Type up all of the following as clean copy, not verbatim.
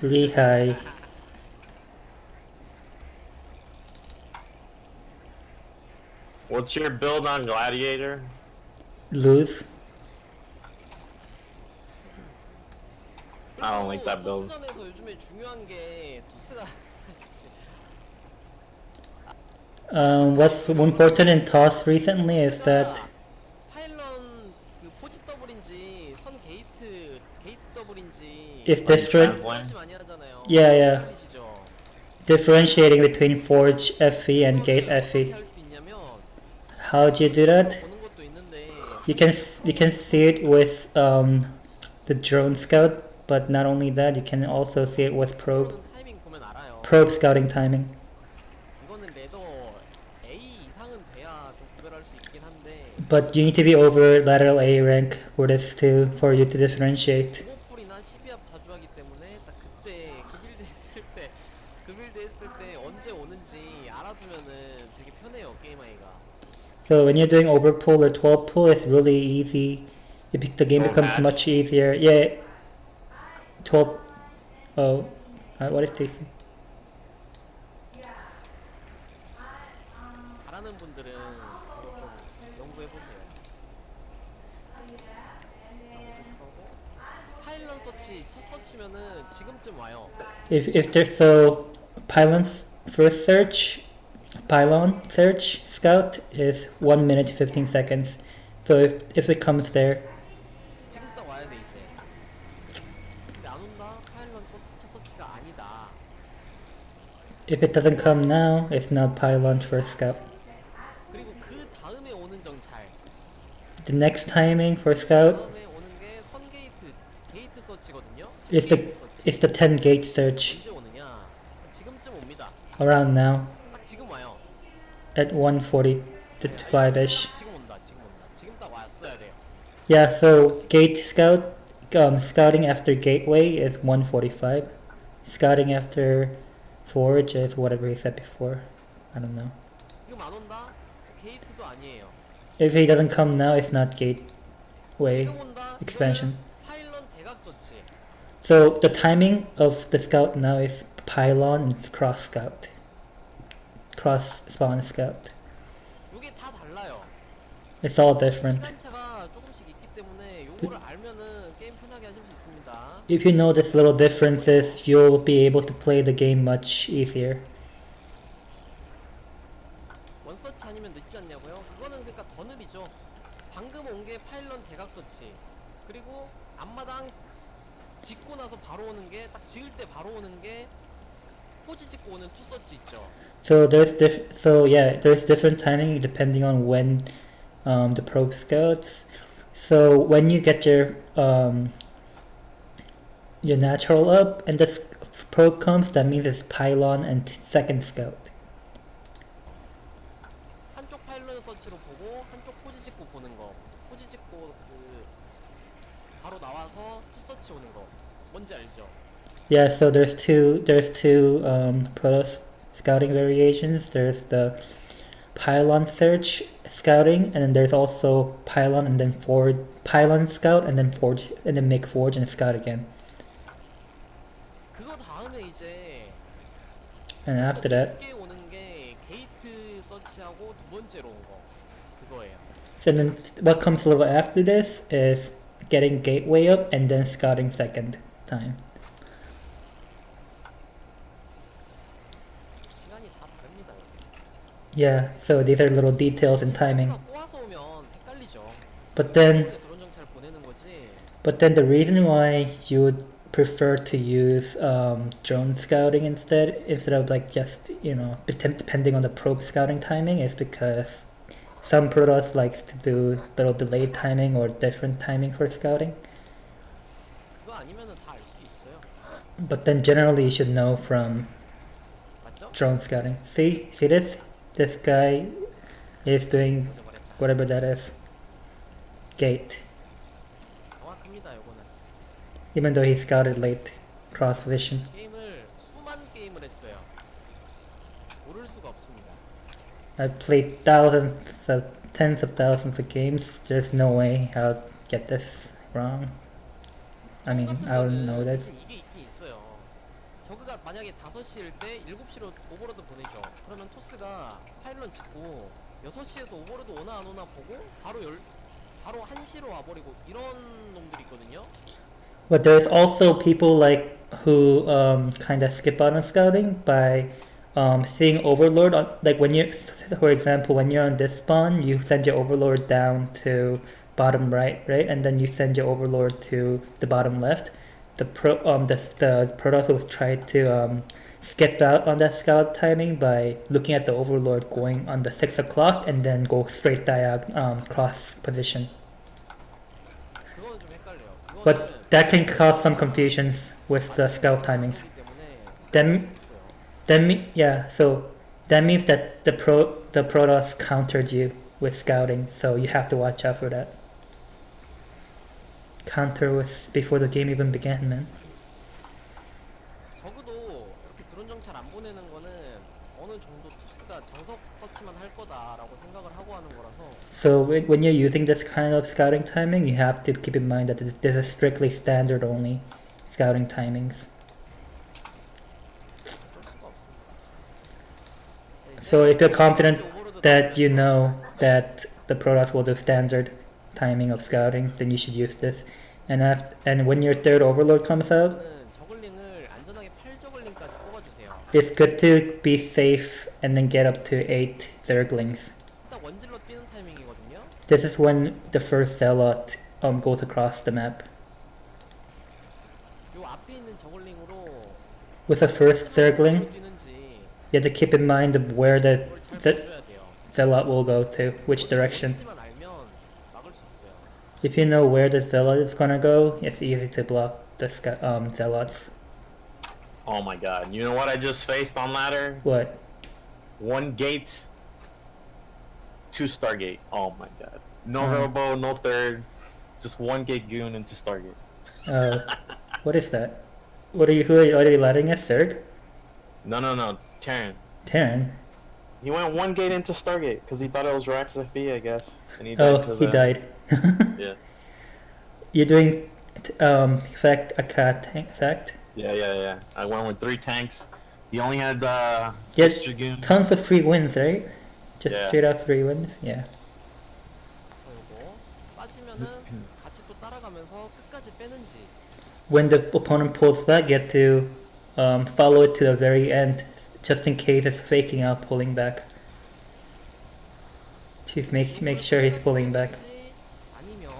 really high. What's your build on Gladiator? Lose. I don't like 그리고 that build. 토스전에서 요즘에 중요한 게 토스가 What's important in TOS recently is that 파일런 그 포지 더블인지 선 게이트 더블인지 it's Like different. translate? 많이 하잖아요. Yeah, yeah. 헷갈리시죠? Differentiating between Forge FE and Gate 그거를 어떻게 FE. 할 수 있냐면 How'd you do that? 보는 것도 있는데 You can see it with the drone scout, but not only that, you can also see it with 프로는 타이밍 보면 알아요. probe scouting timing. 이거는 레더 A 이상은 돼야 좀 구별할 수 있긴 한데 But you need to be over lateral A rank for this to for you to differentiate. 오버풀이나 12합 자주 하기 때문에 딱 그때 그 빌드 했을 때 언제 오는지 알아두면은 되게 편해요 게임하기가. So when you're doing overpull or 12 pull, it's really easy. The game Or becomes match? much easier. Yeah, 12. Oh, what is this? 잘하는 분들은 그거 좀 연구해보세요. 연구하고 파일런 서치 첫 서치면은 지금쯤 와요. If there's so pylon's first search, pylon search scout is 1 minute 15 seconds. So if it comes there, 지금 딱 와야 돼 이제. 근데 안 온다? 파일런 첫 서치가 아니다. if it doesn't come now, it's not pylon first scout. 그리고 그 다음에 오는 정찰. The next timing for scout 다음에 오는 게 선 게이트 서치거든요. is the 10 gate search 언제 오느냐? 지금쯤 옵니다. around now 딱 지금 와요. at 1:45ish. 지금 온다. 지금 딱 왔어야 돼요. Yeah, so gate scout, scouting after gateway is 1:45. Scouting after forge is whatever he said before. I don't know. 지금 안 온다? 게이트도 아니에요. If he doesn't come now, it's not gateway 지금 온다? expansion. 이거는 파일런 대각 서치. So the timing of the scout now is pylon and cross scout. Cross spawn scout. 이게 다 달라요. It's all different. 시간차가 조금씩 있기 때문에 요거를 알면은 게임 편하게 하실 수 있습니다. If you know these little differences, you'll be able to play the game much easier. 원서치 아니면 늦지 않냐고요? 그거는 그러니까 더 느리죠. 방금 온 게 파일런 대각 서치. 그리고 앞마당 짓고 나서 바로 오는 게 딱 지을 때 바로 오는 게 포지 짓고 오는 투 서치 있죠. So there's there's different timing depending on when the probe scouts. So when you get your natural up and this probe comes, that means it's pylon and second scout. 한쪽 파일런 서치로 보고 한쪽 포지 짓고 보는 거. 포지 짓고 그 바로 나와서 투 서치 오는 거. 뭔지 알죠? Yeah, so there's two proto scouting variations. There's the pylon search scouting, and then there's also pylon and then pylon scout, and then forge, and then make forge and scout again. 그거 다음에 이제 And after that, 늦게 오는 게 게이트 서치하고 두 번째로 온 거. 그거예요. so then what comes a little after this is getting gateway up and then scouting second time. 시간이 다 다릅니다. Yeah, so these are little details in timing. 시간 꼬아서 오면 헷갈리죠. But then 드론 정찰 보내는 거지. But then the reason why you would prefer to use drone scouting instead of like just depending on the probe scouting timing is because some Protoss likes to do little delayed timing or different timing for scouting. 그거 아니면은 다 알 수 있어요. But then generally you should know from 맞죠? drone scouting. See this? This guy is doing whatever that is. Gate. 정확합니다. 요거는 Even though he scouted late. Cross vision. 게임을 수많은 게임을 했어요. 모를 수가 없습니다. I've played tens of thousands of games. There's no way I'll get this wrong. I mean, I don't know this. 이게 있긴 있어요. 저그가 만약에 5시일 때 7시로 오버로드 보내죠. 그러면 토스가 파일런 짓고 6시에서 오버로드 오나 안 오나 보고 바로 1시로 와버리고 이런 놈들이 있거든요. But there's also people like who kind of skip out on scouting by seeing Overlord on, like when you, for example, when you're on this spawn, you send your Overlord down to bottom right, right, and then you send your Overlord to the bottom left. The Protoss will try to skip out on that scout timing by looking at the Overlord going on the 6 o'clock and then go straight cross position. 그거는 좀 헷갈려요. 그거는 But that can cause some confusions with the scout timings. Then, so that means that the Protoss countered you with scouting, so you have to watch out for that. Counter was before the game even began, man. 적어도 이렇게 드론 정찰 안 보내는 거는 어느 정도 토스가 정석 서치만 할 거다라고 생각을 하고 하는 거라서. So when you're using this kind of scouting timing, you have to keep in mind that this is strictly standard only scouting timings. So if you're confident that you know that the Protoss will do standard timing of scouting, then you should use this. And when your third Overlord comes out, 저글링을 안전하게 8저글링까지 뽑아주세요. it's good to be safe and then get up to 8 Zerglings. 딱 원질러 뛰는 타이밍이거든요. This is when the first Zealot goes across the map. 요 앞에 있는 저글링으로 With the first Zergling, 뛰는지 you have to keep in mind of where the 그걸 잘 봐줘야 돼요. Zealot will go to, which direction. 만 알면 막을 수 있어요. If you know where the Zealot is gonna go, it's easy to block the Zealots. Oh my god. You know what I just faced on ladder? What? 1 gate, 2 Stargate. Oh my god. No Robo, no third. Just 1 gate goon into Stargate. What is that? Who are you letting us third? No. Terran. Terran? He went 1 gate into Stargate because he thought it was Rax ZvP, I guess. And he died. Oh, he died. Yeah. You're doing fact? Yeah. I went with 3 tanks. He only had 6 Yes. Dragoons. Tons of free wins, right? Just Yeah. straight up free wins? Yeah. 그리고 빠지면은 같이 또 따라가면서 끝까지 빼는지. When the opponent pulls back, you have to follow it to the very end, just in case it's faking out pulling back. To make sure he's pulling back. 아니면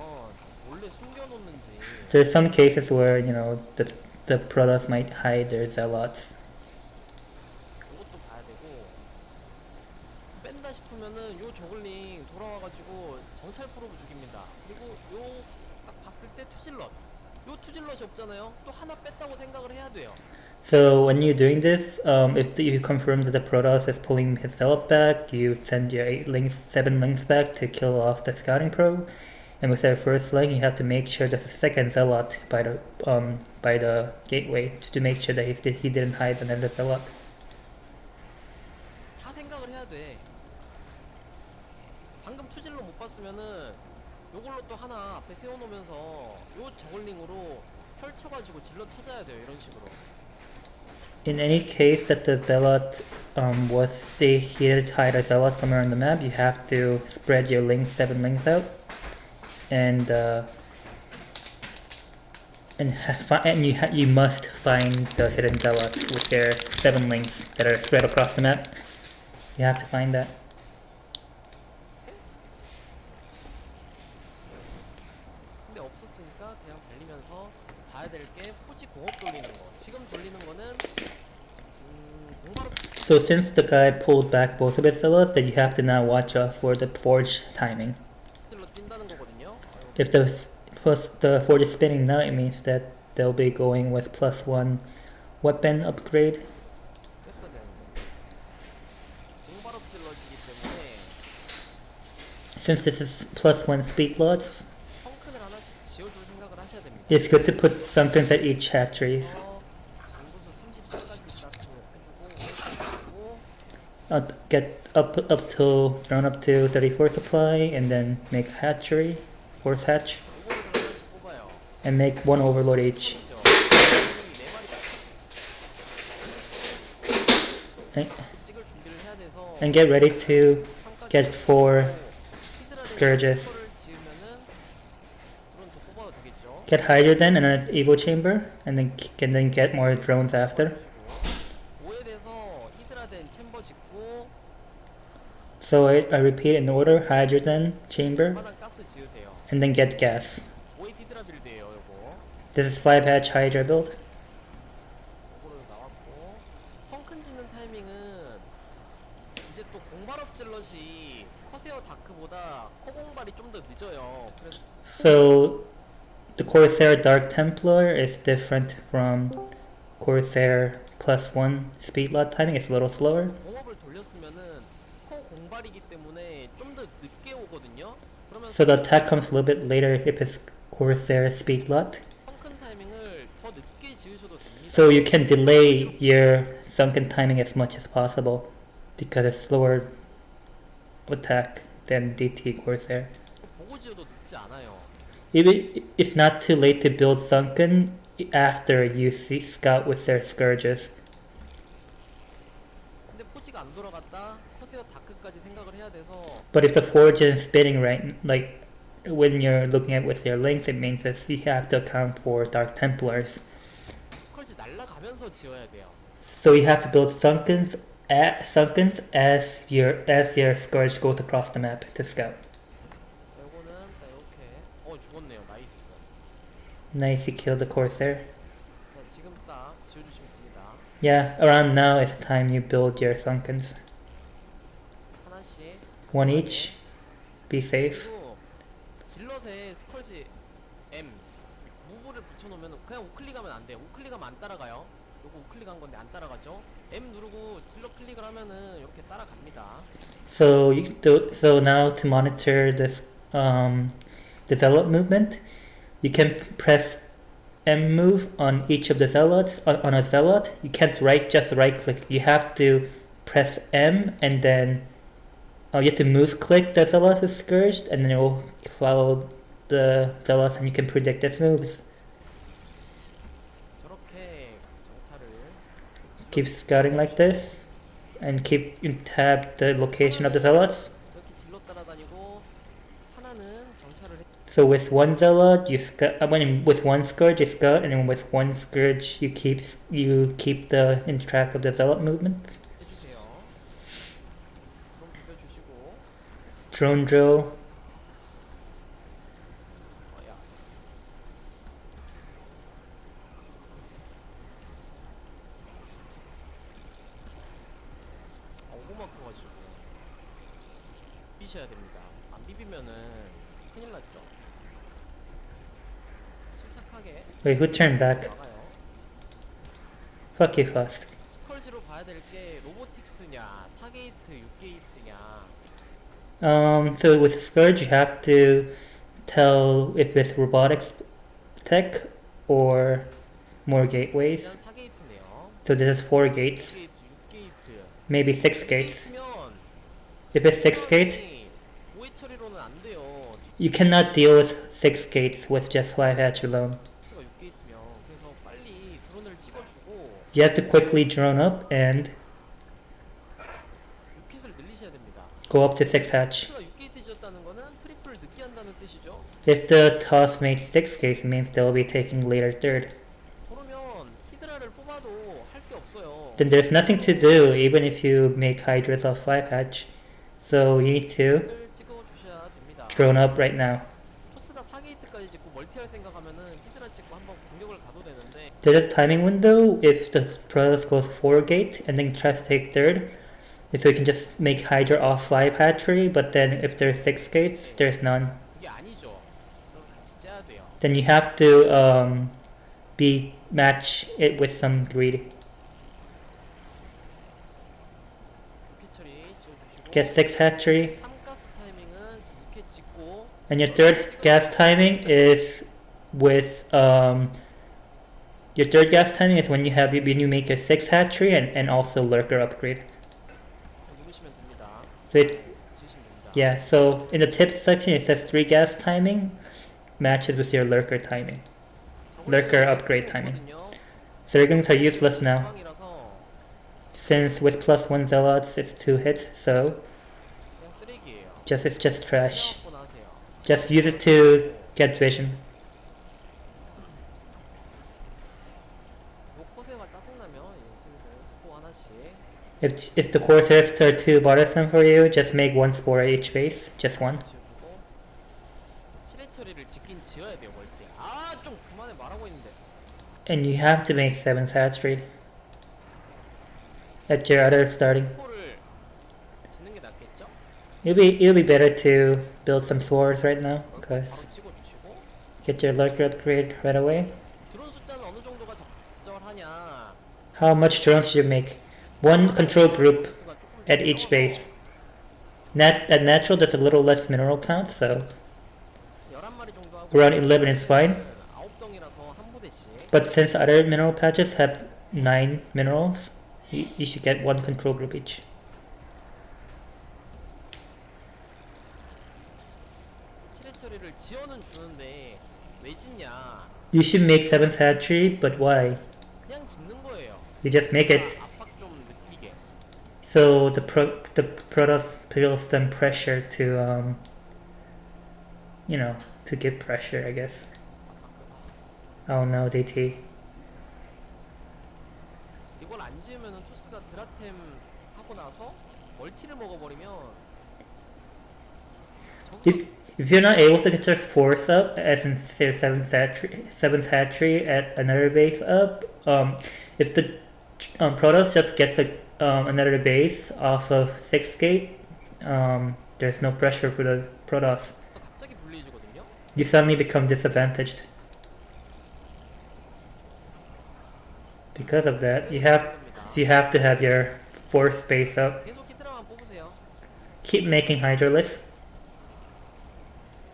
몰래 숨겨놓는지. There's some cases where, you know, the Protoss might hide their Zealots. 이것도 봐야 되고 뺀다 싶으면은 요 저글링 돌아와가지고 정찰 프로브 죽입니다. 그리고 요 딱 봤을 때 투질럿 요 투질럿이 없잖아요. 또 하나 뺐다고 생각을 해야 돼요. So when you're doing this, if you confirm that the Protoss is pulling his Zealot back, you send your 7 links back to kill off the scouting probe. And with their first link, you have to make sure there's a second Zealot by the gateway, just to make sure that he didn't hide another Zealot. 다 생각을 해야 돼. 방금 투질럿 못 봤으면은 요걸로 또 하나 앞에 세워놓으면서 요 저글링으로 펼쳐가지고 질럿 찾아야 돼요. 이런 식으로. In any case that the Zealot he had hide a Zealot somewhere on the map, you have to spread your 7 links out, and you must find the hidden Zealot with their 7 links that are spread across the map. You have to find that. 근데 없었으니까 그냥 달리면서 봐야 될 게 포지 공업 돌리는 거. 지금 돌리는 거는 공바로 So since the guy pulled back both of his Zealots, then you have to now watch out for the forge timing. 딜로 뛴다는 거거든요. If the forge is spinning now, it means that they'll be going with +1 weapon upgrade. 했어야 되는데. 공바로 딜러지기 때문에 Since this is +1 speed lots, 펑큰을 하나씩 지어줄 생각을 하셔야 됩니다. it's good to put sunkens at each hatcheries. 인구수 34까지 해주고 Get up to run up to 34 supply, and then make hatchery, horse hatch, 오버를 하나씩 뽑아요. and make 1 overlord each. 그죠? 네 마리 And, 찍을 준비를 해야 돼서 and get ready to 평가 get 4 히드라 scourges. 챔버를 지으면은 드론 더 뽑아도 되겠죠. Get Hydra then and an Evil Chamber, and then get more drones after. 5에 대해서 히드라 된 챔버 짓고 So I repeat in order: Hydra then Chamber, 마당 가스 지으세요. and then get gas. 5에 히드라 빌드예요, 요거. This is 5-hatch Hydra build. 요거로 나왔고 성큰 짓는 타이밍은 이제 또 공발업 질럿이 커세어 다크보다 커공발이 좀 더 늦어요. 그래서 So the Corsair Dark Templar is different from Corsair +1 speed lot timing. It's a little slower. 공업을 돌렸으면은 커 공발이기 때문에 좀 더 늦게 오거든요. 그러면 So the attack comes a little bit later if it's Corsair speed lot. 성큰 타이밍을 더 늦게 지으셔도 됩니다. So you can delay your sunken timing as much as possible because it's slower attack than DT Corsair. 보고 지어도 늦지 않아요. It's not too late to build sunken after you see scout with their scourges. 근데 포지가 안 돌아갔다. 커세어 다크까지 생각을 해야 돼서 But if the forge isn't spinning right, like when you're looking at with your links, it means that you have to account for Dark Templars. 스컬지 날아가면서 지어야 돼요. So you have to build sunkens as your scourge goes across the map to scout. 요거는 딱 이렇게 죽었네요. 나이스. Nice, you killed the Corsair. 자, 지금 딱 지어주시면 됩니다. Yeah, around now is the time you build your sunkens. 하나씩. One each. Be safe. 그리고 질럿에 스컬지 M 무브를 붙여놓으면 그냥 우클릭하면 안 돼요. 우클릭하면 안 따라가요. 요거 우클릭한 건데 안 따라가죠. M 누르고 질럿 클릭을 하면은 이렇게 따라갑니다. So now to monitor this develop movement, you can press M move on each of the zealots. On a zealot, you can't just right click. You have to press M and then you have to move click the zealot who's scourged, and then it will follow the zealots, and you can predict its moves. 저렇게 정찰을 Keep scouting like this, and keep tab the location of the zealots. 저렇게 질럿 따라다니고 하나는 정찰을 So with one zealot, you with one scourge you scout, and then with one scourge you keep in track of the zealot movement. 해주세요. 그럼 비벼주시고 Drone drill. 야 오고만 커가지고 비비셔야 됩니다. 안 비비면은 큰일 났죠. 침착하게 Wait, who turned back? 나가요. Fuck you fast. 스컬지로 봐야 될 게 로보틱스냐, 4게이트, 6게이트냐. So with scourge you have to tell if it's robotics tech or more gateways. 그냥 4게이트네요. So this is 4 gates, 5게이트, 6게이트. maybe 6 gates. 6게이트면 If it's 6 gate, 오해 처리로는 안 돼요. you cannot deal with 6 gates with just 5-hatch alone. 가 6게이트면 그래서 빨리 드론을 찍어주고 You have to quickly drone up and 6킷을 늘리셔야 됩니다. go up to 6-hatch. 가 6게이트 지었다는 거는 트리플 늦게 한다는 뜻이죠. If the toss made 6 gates, it means they'll be taking later third. 그러면 히드라를 뽑아도 할 게 없어요. Then there's nothing to do even if you make hydras off 5-hatch. So you need to 를 찍어주셔야 됩니다. drone up right now. 토스가 4게이트까지 찍고 멀티할 생각하면은 히드라 찍고 한번 공격을 가도 되는데 There's a timing window if the Protoss goes 4 gate and then tries to take third. So you can just make Hydra off 5 hatchery, but then if there's 6 gates, there's none. 그게 아니죠. 그럼 같이 째야 돼요. Then you have to match it with some greed. 루키 처리 지어주시고 Get 6 hatchery, 3가스 타이밍은 6회 찍고 and your third gas timing is with your third gas timing is when you make a 6 hatchery and also lurker upgrade. 누르시면 됩니다. So it, 지으시면 됩니다. yeah, so in the tips section it says 3 gas timing matches with your lurker timing. Lurker upgrade timing. So they're going to useless now. 상황이라서 since with +1 zealots it's 2 hits, so 그냥 쓰레기예요. it's just trash. 생각보나 하세요. Just use it to get vision. 요 커세가 짜증나면 스포 하나씩. If the corsairs are too bothersome for you, just make 1 spore at each base, just 1. 지어주고 실해 처리를 짓긴 지어야 돼요 멀티. 아 좀 그만해 말하고 있는데. And you have to make 7 satchery at your other starting. 스포를 짓는 게 낫겠죠? It'll be better to build some swords right now, 바로 because 찍어주시고. get your lurker upgrade right away. 드론 숫자는 어느 정도가 적절하냐? How much drones should you make? 1 control group 수가 조금 at each 적어서 base. At natural, there's a little less mineral count, so 11마리 정도 하고 around 11 is fine. 9덩이라서 한 부대씩. But since other mineral patches have 9 minerals, you should get 1 control group each. 실해 처리를 지어는 주는데 왜 짓냐? You should make 7th hatchery, but why? 그냥 짓는 거예요. You just make it 압박 좀 느끼게. so the Protoss feels them pressure to to give pressure, I guess. Oh no, DT. 이걸 안 지으면은 토스가 드라템 하고 나서 멀티를 먹어버리면 If you're not able to get your force up, as in say 7th hatchery at another base up, if the Protoss just gets another base off of 6th gate, there's no pressure for the Protoss. 갑자기 불리해지거든요. You suddenly become disadvantaged. Because of that, you have to have your force base up. 계속 히드라만 뽑으세요. Keep making Hydralisk.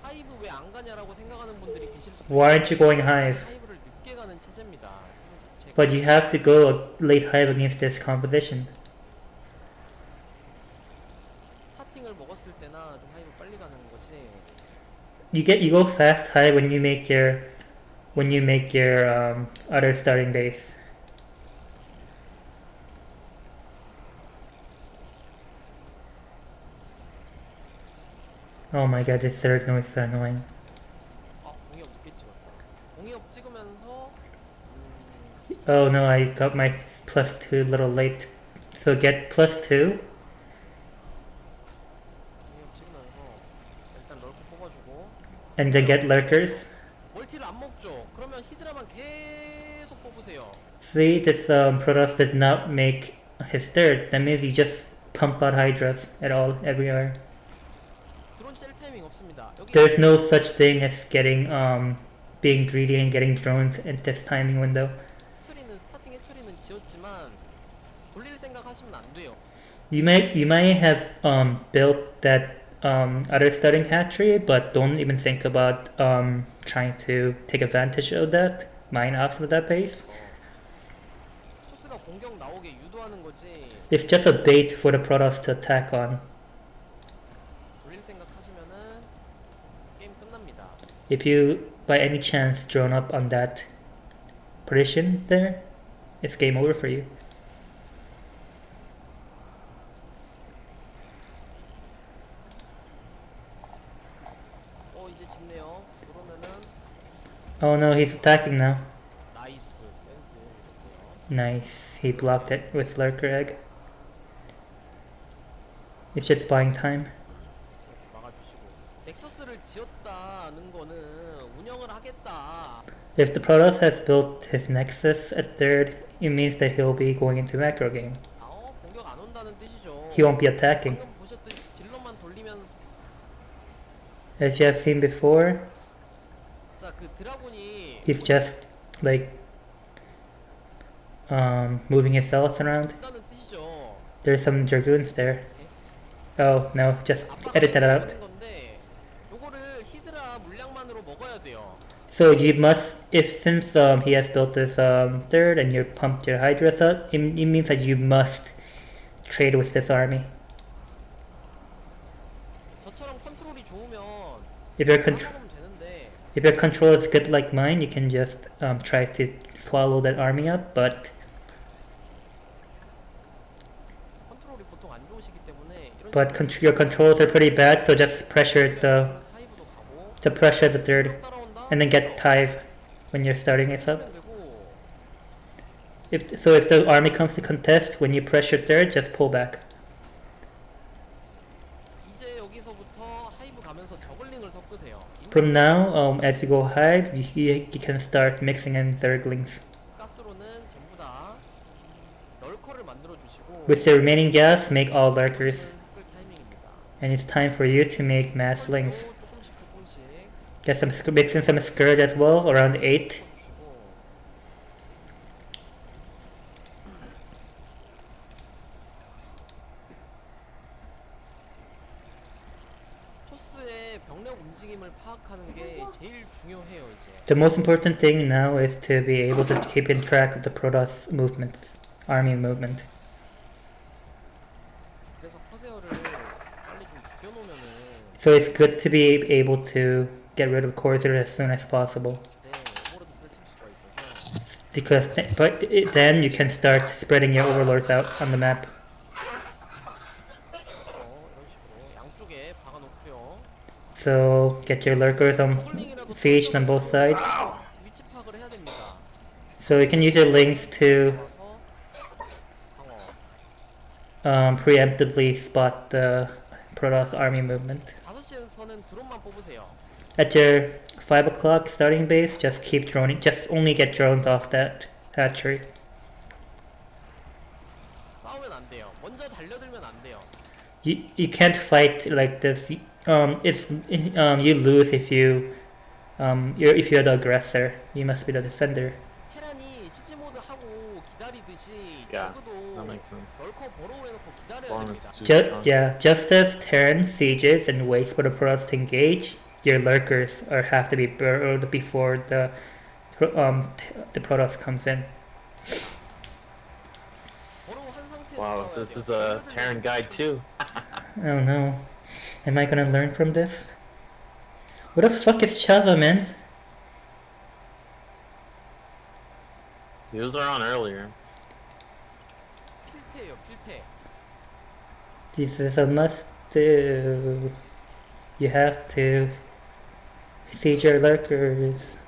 하이브 왜 안 가냐라고 생각하는 분들이 계실 수도 Why aren't you going Hive? 하이브를 늦게 가는 체제입니다. 체제 자체가. But you have to go late Hive against this composition. 스타팅을 먹었을 때나 좀 하이브 빨리 가는 거지. You go fast Hive when you make your other starting base. Oh my god, this third noise is so annoying. 아 공이업 늦게 찍었다. 공이업 찍으면서 Oh no, I got my +2 a little late. So get +2. 공이업 찍으면서 일단 럴크 뽑아주고 And then get lurkers. 멀티를 안 먹죠. 그러면 히드라만 계속 뽑으세요. See, this Protoss did not make his third. That means he just pump out Hydras at all, everywhere. 드론 짤 타이밍 없습니다. 여기 There's no such thing as getting being greedy and getting drones at this timing window. 해처리는 스타팅 해처리는 지었지만 돌릴 생각 하시면 안 돼요. You might have built that other starting hatchery, but don't even think about trying to take advantage of that. Mine off of that base. 토스가 공격 나오게 유도하는 거지. It's just a bait for the Protoss to attack on. 돌릴 생각 하시면은 게임 끝납니다. If you by any chance drone up on that position there, it's game over for you. 이제 짓네요. 그러면은 Oh no, he's attacking now. 나이스 센스 좋고요. Nice, he blocked it with Lurker Egg. It's just buying time. 이렇게 막아주시고 넥서스를 지었다는 거는 운영을 하겠다. If the Protoss has built his Nexus at third, it means that he'll be going into macro game. 공격 안 온다는 뜻이죠. He won't be attacking. 방금 보셨듯이 질럿만 돌리면 As you have seen before, 자 그 드라군이 he's just like moving his zealots around. 온다는 뜻이죠. There's some dragoons there. Oh no, just edit that out. 건데 요거를 히드라 물량만으로 먹어야 돼요. So you must, if since he has built this third and you pumped your Hydras up, it means that you must trade with this army. 저처럼 컨트롤이 좋으면 If your 먹으면 되는데 if your control is good like mine, you can just try to swallow that army up, but 이런 but 식으로 your controls are pretty bad, so just pressure 하이브도 가고 the pressure the third, 따라온다. and then get tive when you're starting it up. 치면 되고 If the army comes to contest, when you pressure third, just pull back. 이제 여기서부터 하이브 가면서 저글링을 섞으세요. From now, as you go high, you can start mixing in thirdlings. 가스로는 전부 다 럴커를 만들어 주시고 With the remaining gas, make all lurkers, 섞을 타이밍입니다. and it's time for you to make masslings. 조금씩 Get mix in some scourge as well, around 8. 주고 토스의 병력 움직임을 파악하는 게 제일 중요해요 이제. The most important thing now is to be able to keep in track of the Protoss movements, army movement. 그래서 커세어를 빨리 좀 죽여놓으면은 So it's good to be able to get rid of Corsair as soon as possible. 네 오버로드 펼칠 수가 있어서 Because then you can start spreading your overlords out on the map. 이런 식으로 양쪽에 박아놓고요. So get your lurkers 저글링이라도 sieged on both sides. 위치 파악을 해야 됩니다. So you can use your links to 와서 방어. preemptively spot the Protoss army movement. 5시에서는 드론만 뽑으세요. At your 5 o'clock starting base, just keep droning. Just only get drones off that hatchery. 싸우면 안 돼요. 먼저 달려들면 안 돼요. You can't fight like this. You lose if you're the aggressor. You must be the defender. 테란이 시즈 모드 하고 기다리듯이 Yeah, 저그도 that makes sense. 덜커 버로우해놓고 기다려야 Farm 됩니다. is too strong. Just as Terran sieges and waits for the Protoss to engage, your lurkers have to be burrowed before the Protoss comes in. 버로우 한 상태에서 Wow, 싸워야 this 돼요. is a Terran guide too. Oh no. Am I gonna learn from this? What the fuck is Chava, man? He was around earlier. 필패예요, 필패. This is a must do. You have to siege your lurkers.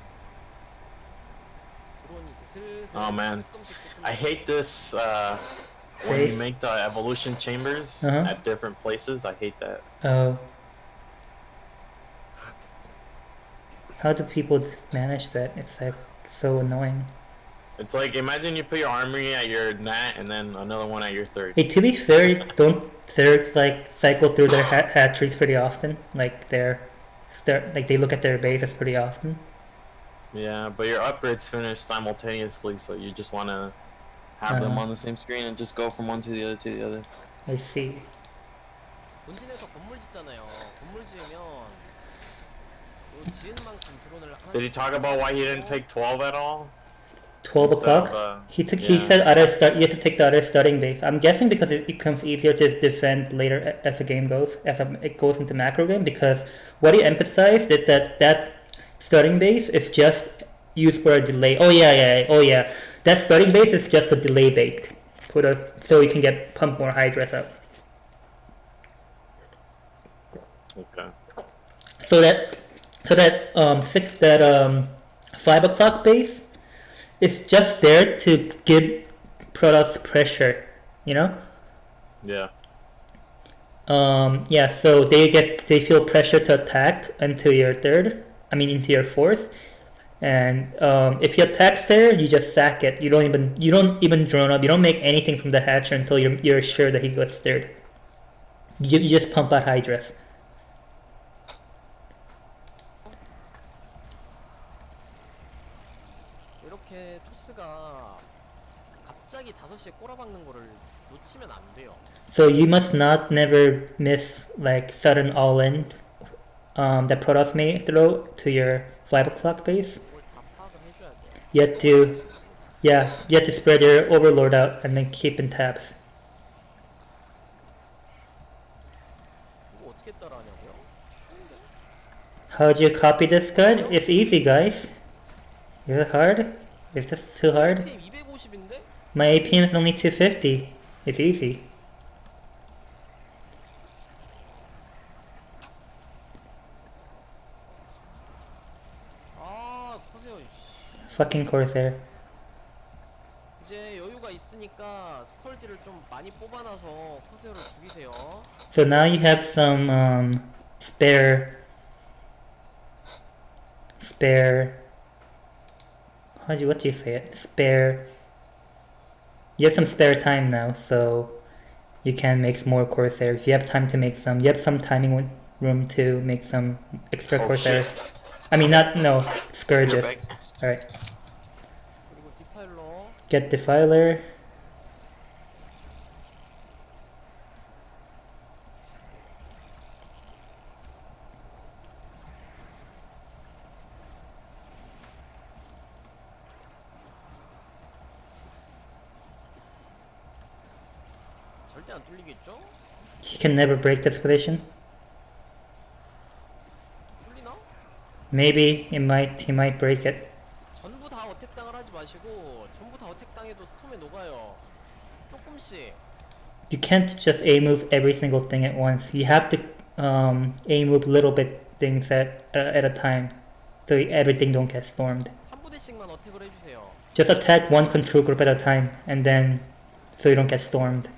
드론이 슬슬 Oh man, 조금씩 I hate this when you Face? make the evolution chambers Uh-huh. at different places. I hate that. Oh. How do people manage that? It's like so annoying. It's like imagine you put your armory at your nat and then another one at your third. Hey, to be fair, don't thirds like cycle through their hatcheries pretty often? Like they look at their bases pretty often. Yeah, but your upgrades finish simultaneously, so you just want to have them Uh-huh. on the same screen and just go from one to the other to the other. I see. 본진에서 건물 짓잖아요. 건물 지으면 요 지은 만큼 드론을 하나. Did he talk about why he didn't take 12 at all? 12 Instead of, o'clock? He yeah. said you have to take the other starting base. I'm guessing because it becomes easier to defend later as the game goes, it goes into macro game, because what he emphasized is that starting base is just used for a delay. Oh yeah. That starting base is just a delay bait so you can get pump more Hydras up. Okay. So that 5 o'clock base is just there to give Protoss pressure, you know? Yeah. Yeah, so they feel pressure to attack into your fourth. And if he attacks there, you just sack it. You don't even drone up. You don't make anything from the hatcher until you're sure that he goes third. You just pump out Hydras. 이렇게 토스가 갑자기 5시에 꼬라박는 거를 놓치면 안 돼요. So you must never miss like sudden all-in that Protoss may throw to your 5 o'clock base. 이걸 다 파악을 해줘야 돼요. You have to spread your overlord out and then keep in tabs. 이거 어떻게 따라하냐고요? 쉬운데? How do you copy this code? It's easy, guys. Is it hard? Is this too hard? 게임 250인데? My APM is only 250. It's easy. Fucking Corsair. 이제 여유가 있으니까 스컬지를 좀 많이 뽑아놔서 커세어를 죽이세요. So now you have some spare. What do you say it? Spare. You have some spare time now, so you can make some more Corsairs. You have time to make some. You have some timing room to make some extra Oh, Corsairs. shit. I mean, no scourges. You're back. Alright. 그리고 디파일러 Get Defiler. 절대 안 뚫리겠죠? He can never break this position. 뚫리나? Maybe he might break it. 전부 다 어택 당을 하지 마시고 전부 다 어택 당해도 스톰에 녹아요. 조금씩. You can't just A move every single thing at once. You have to A move little bit things at a time, so everything don't get stormed. 한 부대씩만 어택을 해주세요. Just attack one control group at a time, and then so you don't get stormed.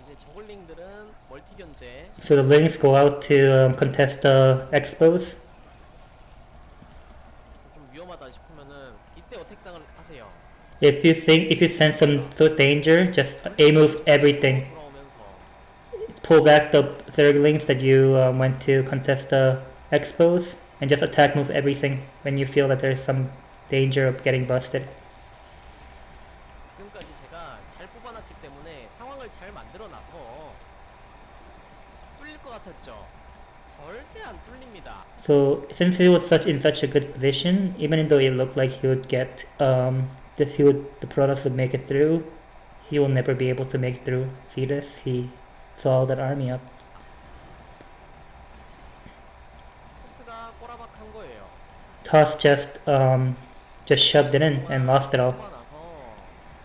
이제 저글링들은 멀티 견제. So the lings go out to contest the expos. 좀 위험하다 싶으면은 이때 어택 당을 하세요. If you sense some danger, just A move everything. 돌아오면서 Pull back the zerglings that you went to contest the expos, and just attack move everything when you feel that there's some danger of getting busted. 지금까지 제가 잘 뽑아놨기 때문에 상황을 잘 만들어놔서 뚫릴 것 같았죠? 절대 안 뚫립니다. So since he was in such a good position, even though it looked like he would get the Protoss would make it through, he will never be able to make it through. See this? He saw that army up. 토스가 꼬라박한 거예요. Toss just shoved it in and lost it all. 뽑아놔서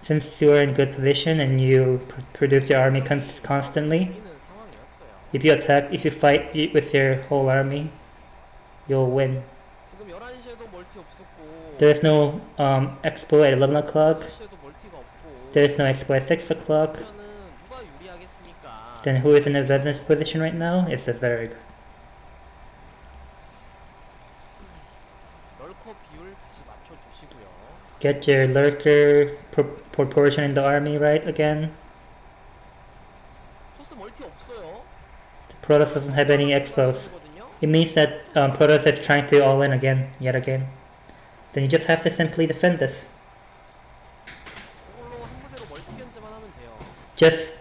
Since you were in good position and you produce your army constantly, 이기는 상황이었어요. if you fight with your whole army, you'll win. 지금 11시에도 멀티 없었고 There is no expo at 11 o'clock. 12시에도 멀티가 없고 There is no expo at 6 o'clock. 그러면은 누가 유리하겠습니까? Then who is in a business position right now? It's the Zerg. 럴커 비율 다시 맞춰주시고요. Get your lurker proportion in the army right again. 토스 멀티 없어요. Protoss doesn't have any expos. 거든요. It means that Protoss is trying to all in again, yet again. Then you just have to simply defend this. 이걸로 한 부대로 멀티 견제만 하면 돼요. Just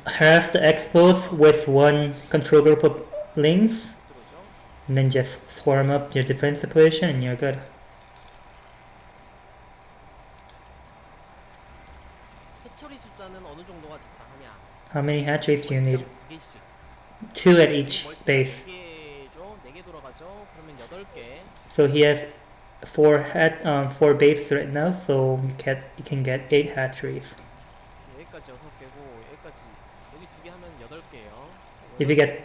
harass the expos with one control group of lings, 들어오죠? and then just swarm up your defensive position and you're good. 해처리 숫자는 어느 정도가 적당하냐? How many hatcheries do you need? 두 개씩. 2 at each base. 4개죠? 4개 돌아가죠? 그러면 8개. So he has 4 bases right now, so you can get 8 hatcheries. 여기까지 6개고 여기까지 여기 2개 하면 8개예요. If you get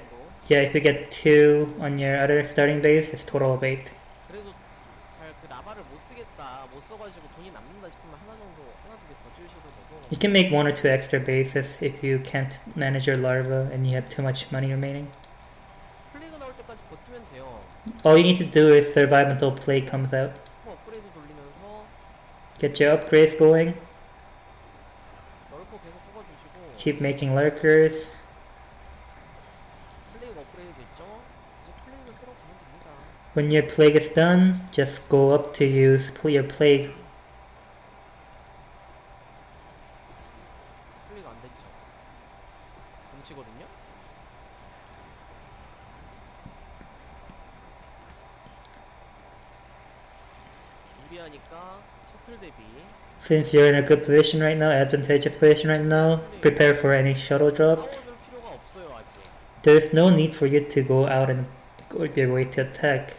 if you get 2 on your other starting base, it's total of 8. 그래도 잘 그 라바를 못 쓰겠다, 못 써가지고 돈이 남는다 싶으면 하나 두 개 더 지으셔도 되고. You can make 1 or 2 extra bases if you can't manage your larva and you have too much money remaining. 플레이가 나올 때까지 버티면 돼요. All you need to do is survive until plague comes out. 업그레이드 돌리면서 Get your upgrades going. 럴커 계속 뽑아주시고. Keep making lurkers. 플레이가 업그레이드 됐죠? 이제 플레이를 쓰러 가면 됩니다. When your plague is done, just go up to use your plague. 플레이가 안 됐죠? 뭉치거든요? 유리하니까 셔틀 대비. Since you're in a good position right now, advantageous position right now, prepare for any shuttle drop. 싸워줄 필요가 없어요 아직. There's no need for you to go out and go your way to attack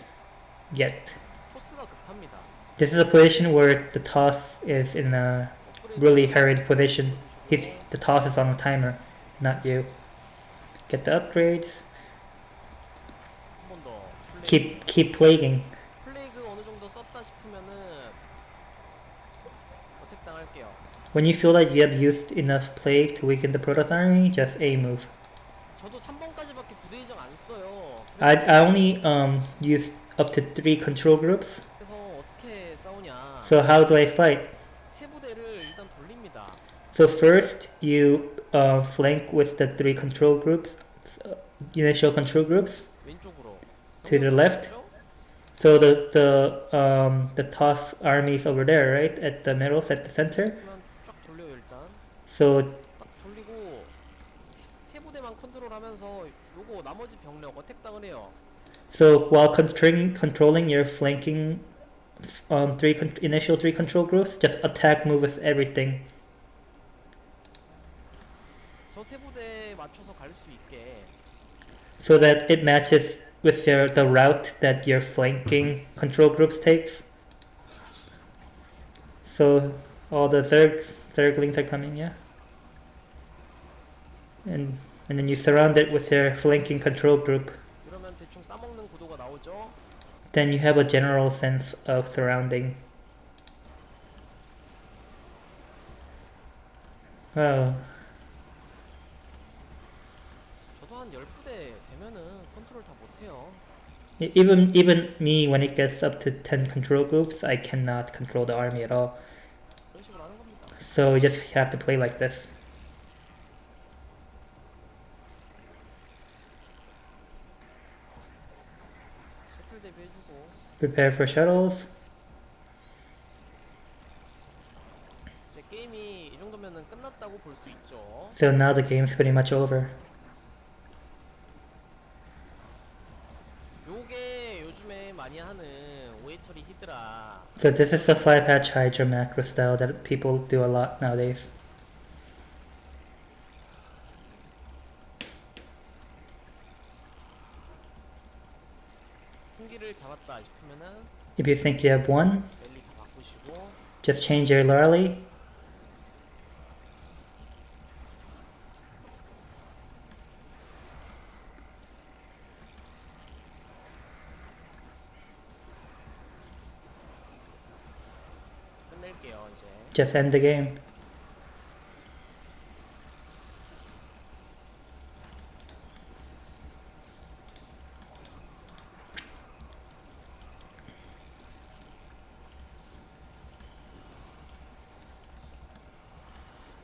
yet. 토스가 급합니다. This is a position where the toss is in a 업그레이드 really hurried position. 해주시고. The toss is on a timer, not you. Get the upgrades. 한 번 더. Keep plaguing. 플레이그 어느 정도 썼다 싶으면은 어택 당할게요. When you feel that you have used enough plague to weaken the Protoss army, just A move. 저도 3번까지밖에 부대 예정 안 써요. I only used up to 3 control groups. 그래서 어떻게 싸우냐? So how do I fight? 세 부대를 일단 돌립니다. So first you flank with the 3 control groups, initial control groups 왼쪽으로. to the left. So the toss armies over there, right? At the middle, at the center. 그러면 쫙 돌려요 일단. So 딱 돌리고 세 부대만 컨트롤하면서 요거 나머지 병력 어택 당을 해요. so while controlling your flanking initial 3 control groups, just attack move with everything. 저 세 부대에 맞춰서 갈 수 있게. So that it matches with the route that your flanking control groups takes. So all the zerglings are coming, yeah. And then you surround it with your flanking control group. 이러면 대충 싸먹는 구도가 나오죠. Then you have a general sense of surrounding. Wow. 저도 한 10부대 되면은 컨트롤 다 못해요. Even me, when it gets up to 10 control groups, I cannot control the army at all. 그런 식으로 하는 겁니다. So you just have to play like this. 셔틀 대비해주고. Prepare for shuttles. 이제 게임이 이 정도면은 끝났다고 볼 수 있죠. So now the game's pretty much over. 요게 요즘에 많이 하는 오해 처리 히드라. So this is the 5-patch Hydra macro style that people do a lot nowadays. 승기를 잡았다 싶으면은 If you think you have won, 랠리 다 바꾸시고. just change your rally. 끝낼게요 이제. Just end the game.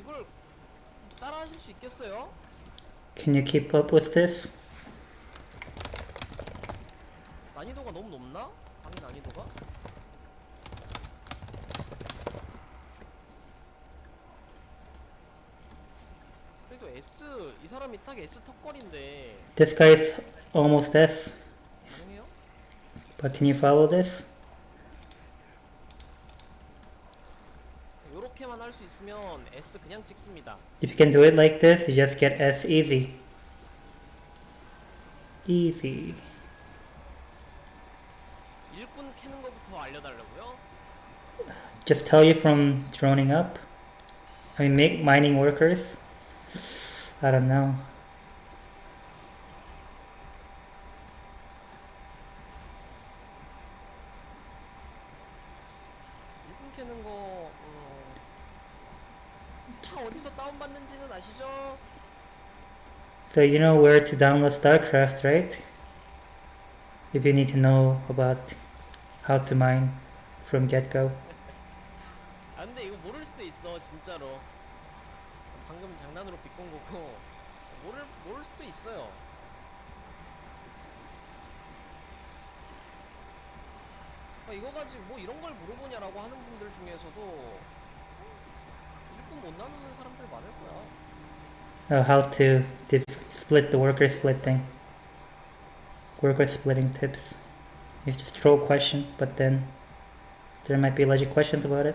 이걸 따라하실 수 있겠어요? Can you keep up with this? 난이도가 너무 높나? 방이 난이도가? 그래도 S 이 사람이 딱 S 턱걸인데 This guy's almost S, 가능해요? but can you follow this? 요렇게만 할 수 있으면 S 그냥 찍습니다. If you can do it like this, you just get S easy. Easy. 일꾼 캐는 거부터 알려달라고요? Just tell you from droning up. I mean, make mining workers. I don't know. 일꾼 캐는 거 차 어디서 다운받는지는 아시죠? So you know where to download StarCraft, right? If you need to know about how to mine from get-go. 아 근데 이거 모를 수도 있어 진짜로. 방금 장난으로 비꼰 거고 모를 수도 있어요. 아, 이거 가지고 뭐 이런 걸 물어보냐라고 하는 분들 중에서도 일꾼 못 나누는 사람들 많을 거야. How to split the worker splitting. Worker splitting tips. It's just a troll question, but then there might be legit questions about it.